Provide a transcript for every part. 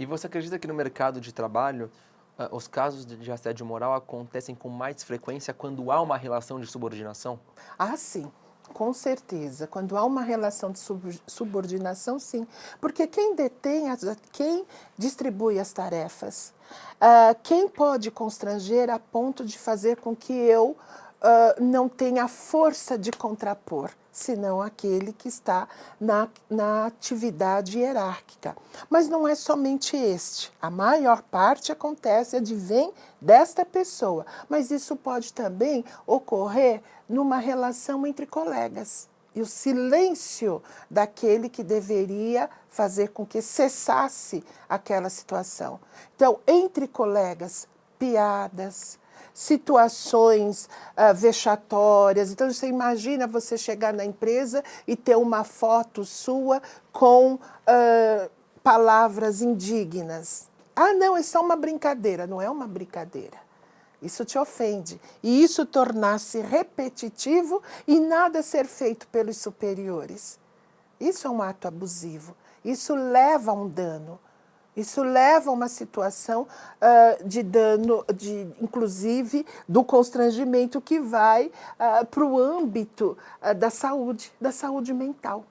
E você acredita que no mercado de trabalho, os casos de assédio moral acontecem com mais frequência quando há uma relação de subordinação? Ah, sim, com certeza. Quando há uma relação de subordinação, sim. Porque quem distribui as tarefas, quem pode constranger a ponto de fazer com que eu não tenha a força de contrapor, senão aquele que está na atividade hierárquica. Mas não é somente este. A maior parte acontece, advém desta pessoa. Mas isso pode também ocorrer numa relação entre colegas. E o silêncio daquele que deveria fazer com que cessasse aquela situação. Então, entre colegas, piadas, situações vexatórias. Então, você imagina você chegar na empresa e ter uma foto sua com palavras indignas. Ah, não, é só uma brincadeira. Não é uma brincadeira. Isso te ofende. E isso tornar-se repetitivo e nada ser feito pelos superiores. Isso é um ato abusivo. Isso leva a um dano. Isso leva a uma situação de dano, inclusive do constrangimento que vai para o âmbito da saúde mental.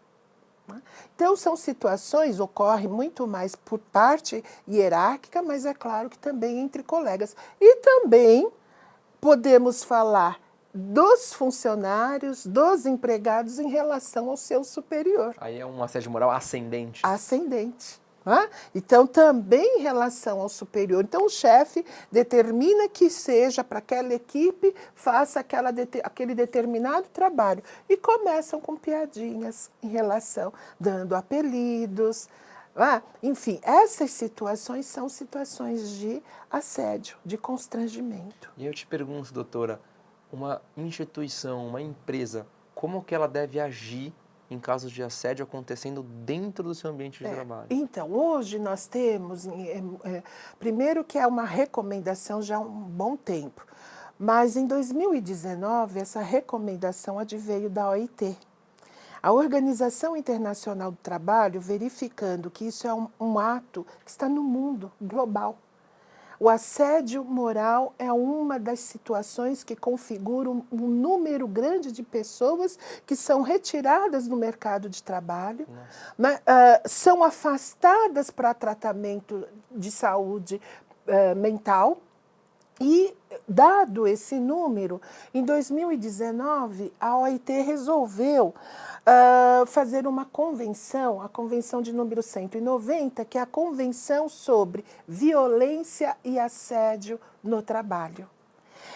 Então, são situações, ocorre muito mais por parte hierárquica, mas é claro que também entre colegas. E também podemos falar dos funcionários, dos empregados em relação ao seu superior. Aí é um assédio moral ascendente. Ascendente. Então, também em relação ao superior. Então, o chefe determina que seja para aquela equipe, faça aquele determinado trabalho. E começam com piadinhas em relação, dando apelidos. Enfim, essas situações são situações de assédio, de constrangimento. E eu te pergunto, doutora, uma instituição, uma empresa, como que ela deve agir em casos de assédio acontecendo dentro do seu ambiente de trabalho? Então, hoje nós temos, primeiro que é uma recomendação já há um bom tempo, mas em 2019 essa recomendação adveio da OIT. A Organização Internacional do Trabalho, verificando que isso é um ato que está no mundo global. O assédio moral é uma das situações que configuram um número grande de pessoas que são retiradas do mercado de trabalho, são afastadas para tratamento de saúde mental. E, dado esse número, em 2019, a OIT resolveu fazer uma convenção, a convenção de número 190, que é a Convenção sobre Violência e Assédio no Trabalho.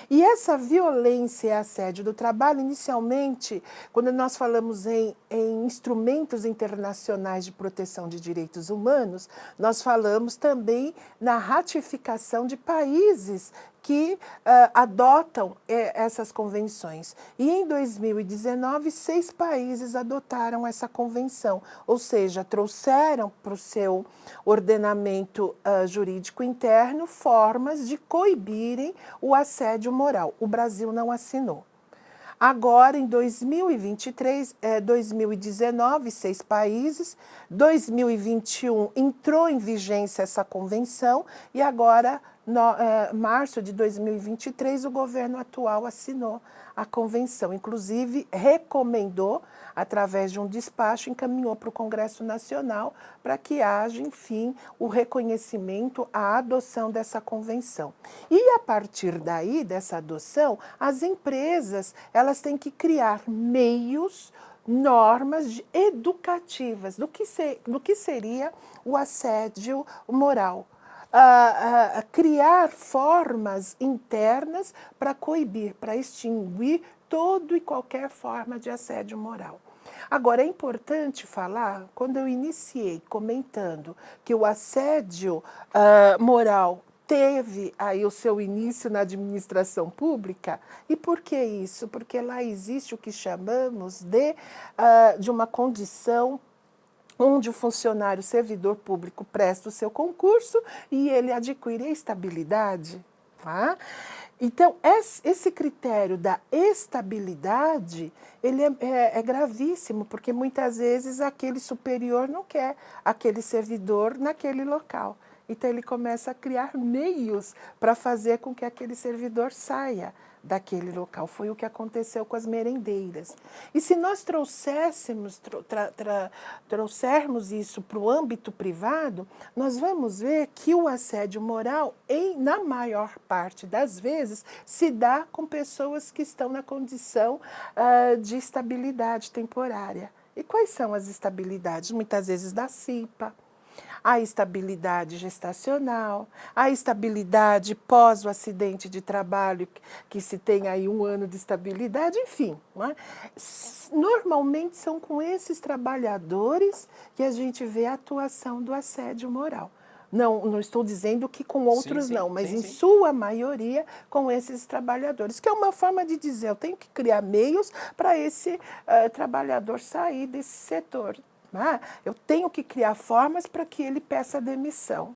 E essa violência e assédio do trabalho, inicialmente, quando nós falamos em instrumentos internacionais de proteção de direitos humanos, nós falamos também na ratificação de países que adotam essas convenções. E em 2019, 6 países adotaram essa convenção, ou seja, trouxeram para o seu ordenamento jurídico interno formas de coibirem o assédio moral. O Brasil não assinou. Agora, em 2023, 2019, 6 países, 2021 entrou em vigência essa convenção e agora, março de 2023, o governo atual assinou a convenção. Inclusive, recomendou, através de um despacho, encaminhou para o Congresso Nacional para que haja, enfim, o reconhecimento, a adoção dessa convenção. E, a partir daí, dessa adoção, as empresas elas têm que criar meios, normas educativas do que seria o assédio moral. Criar formas internas para coibir, para extinguir todo e qualquer forma de assédio moral. Agora, é importante falar, quando eu iniciei comentando que o assédio moral teve aí o seu início na administração pública. E por que isso? Porque lá existe o que chamamos de uma condição onde o funcionário servidor público presta o seu concurso e ele adquire a estabilidade. Tá? Então, esse critério da estabilidade, ele é gravíssimo, porque muitas vezes aquele superior não quer aquele servidor naquele local. Então ele começa a criar meios para fazer com que aquele servidor saia daquele local. Foi o que aconteceu com as merendeiras. E se nós trouxermos isso para o âmbito privado, nós vamos ver que o assédio moral, na maior parte das vezes, se dá com pessoas que estão na condição de estabilidade temporária. E quais são as estabilidades? Muitas vezes da CIPA, a estabilidade gestacional, a estabilidade pós o acidente de trabalho, que se tem aí 1 ano de estabilidade, enfim. Não é? Normalmente são com esses trabalhadores que a gente vê a atuação do assédio moral. Não estou dizendo que com outros não, mas em sua maioria com esses trabalhadores, que é uma forma de dizer, eu tenho que criar meios para esse trabalhador sair desse setor. Eu tenho que criar formas para que ele peça demissão.